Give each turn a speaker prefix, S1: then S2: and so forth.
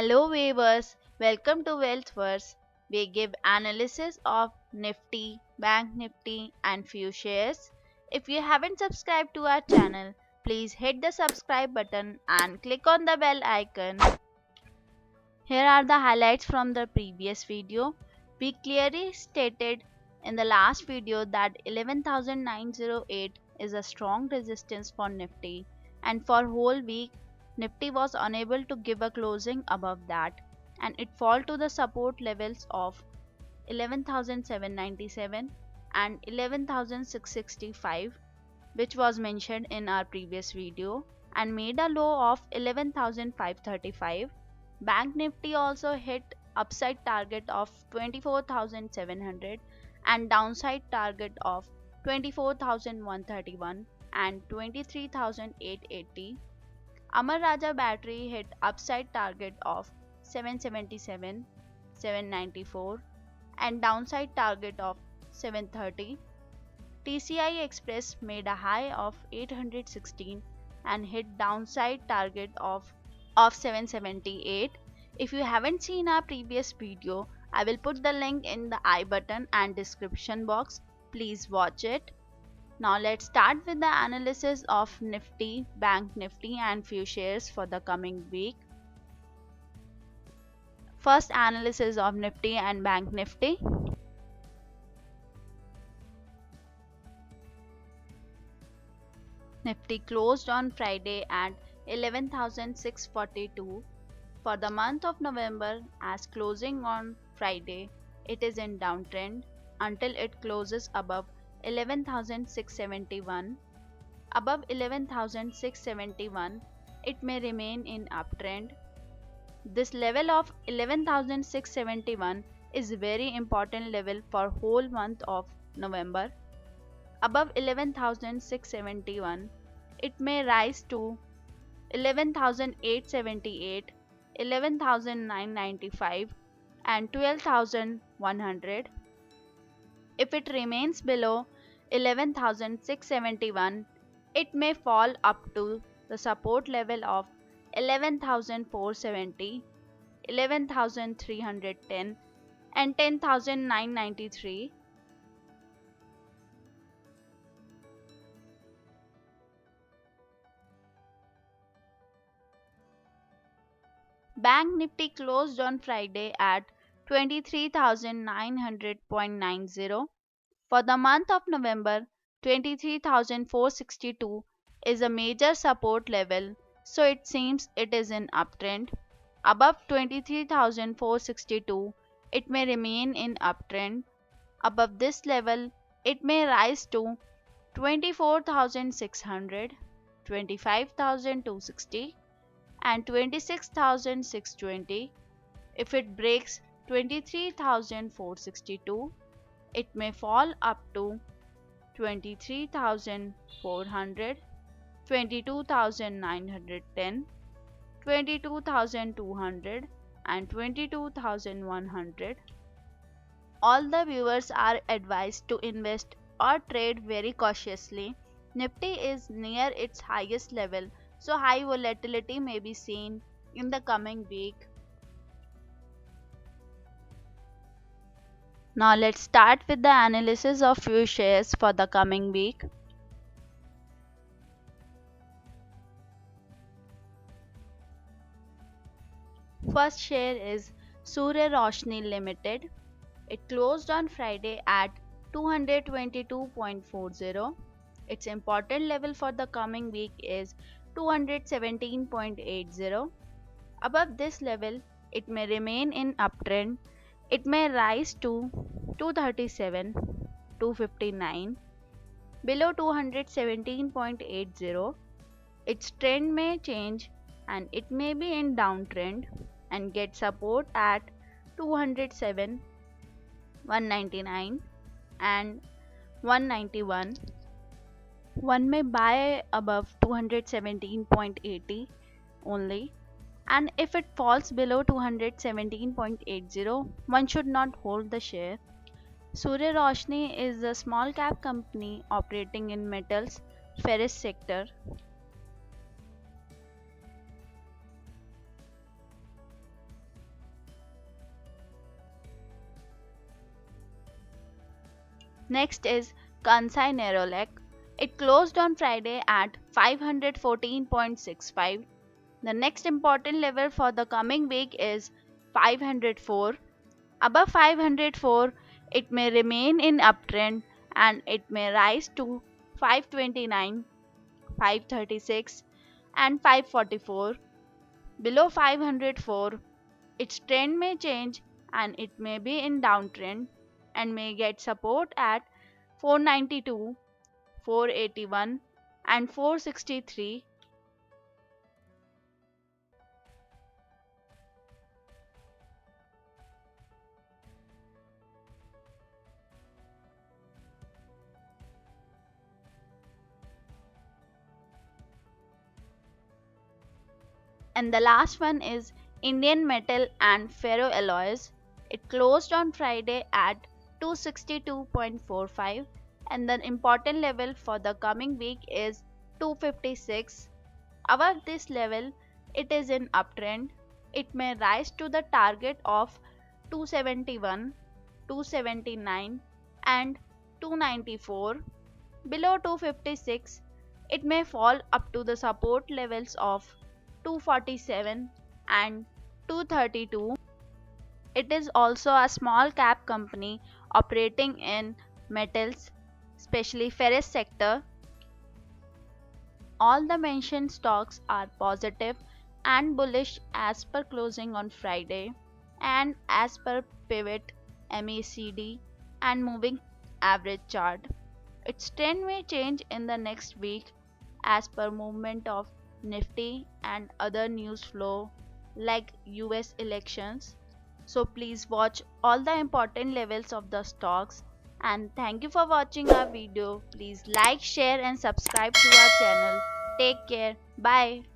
S1: Hello viewers, welcome to Wealthverse. We give analysis of Nifty, Bank Nifty and few shares. If you haven't subscribed to our channel, please hit the subscribe button and click on the bell icon. Here are the highlights from the previous video. We clearly stated in the last video that 11,908 is a strong resistance for Nifty, and for whole week Nifty was unable to give a closing above that, and it fall to the support levels of 11,797 and 11,665, which was mentioned in our previous video, and made a low of 11,535. Bank Nifty also hit upside target of 24,700 and downside target of 24,131 and 23,880. Amar Raja Battery hit upside target of 777, 794 and downside target of 730. TCI Express made a high of 816 and hit downside target of 778. If you haven't seen our previous video, I will put the link in the I button and description box. Please watch it. Now let's start with the analysis of Nifty, Bank Nifty and few shares for the coming week. First, analysis of Nifty and Bank Nifty. Nifty closed on Friday at 11,642. For the month of November, as closing on Friday, it is in downtrend until it closes above 11,671. Above 11,671, it may remain in uptrend. This level of 11,671 is very important level for whole month of November. Above 11,671, it may rise to 11,878, 11,995 and 12,100. If it remains below 11,671, it may fall up to the support level of 11,470, 11,310 and 10,993. Bank Nifty closed on Friday at 23,900.90. For the month of November, 23,462 is a major support level, so it seems it is in uptrend. Above 23,462, it may remain in uptrend. Above this level, it may rise to 24,600, 25,260 and 26,620. If it breaks 23,462, it may fall up to 23,400, 22,910, 22,200 and 22,100. All the viewers are advised to invest or trade very cautiously. Nifty is near its highest level, so high volatility may be seen in the coming week. Now let's start with the analysis of few shares for the coming week. First share is Surya Roshni Limited. It closed on Friday at 222.40. Its important level for the coming week is 217.80. Above this level, it may remain in uptrend. It may rise to 237, 259. Below 217.80, its trend may change and it may be in downtrend and get support at 207, 199 and 191. One may buy above 217.80 only, and if it falls below 217.80, one should not hold the share. Surya Roshni is a small cap company operating in metals ferrous sector. Next is Kansai Nerolac. It closed on Friday at 514.65. The next important level for the coming week is 504. Above 504, it may remain in uptrend and it may rise to 529, 536 and 544. Below 504, its trend may change and it may be in downtrend and may get support at 492, 481 and 463. And the last one is Indian Metal and Ferroalloys. It closed on Friday at 262.45 and the important level for the coming week is 256. Above this level, it is in uptrend. It may rise to the target of 271, 279 and 294. Below 256, it may fall up to the support levels of 247 and 232. It is also a small cap company operating in metals, especially ferrous sector. All the mentioned stocks are positive and bullish as per closing on Friday and as per pivot, MACD and moving average chart. Its trend may change in the next week as per movement of Nifty and other news flow like US elections. So please watch all the important levels of the stocks, and thank you for watching our video. Please like, share and subscribe to our channel. Take care. Bye.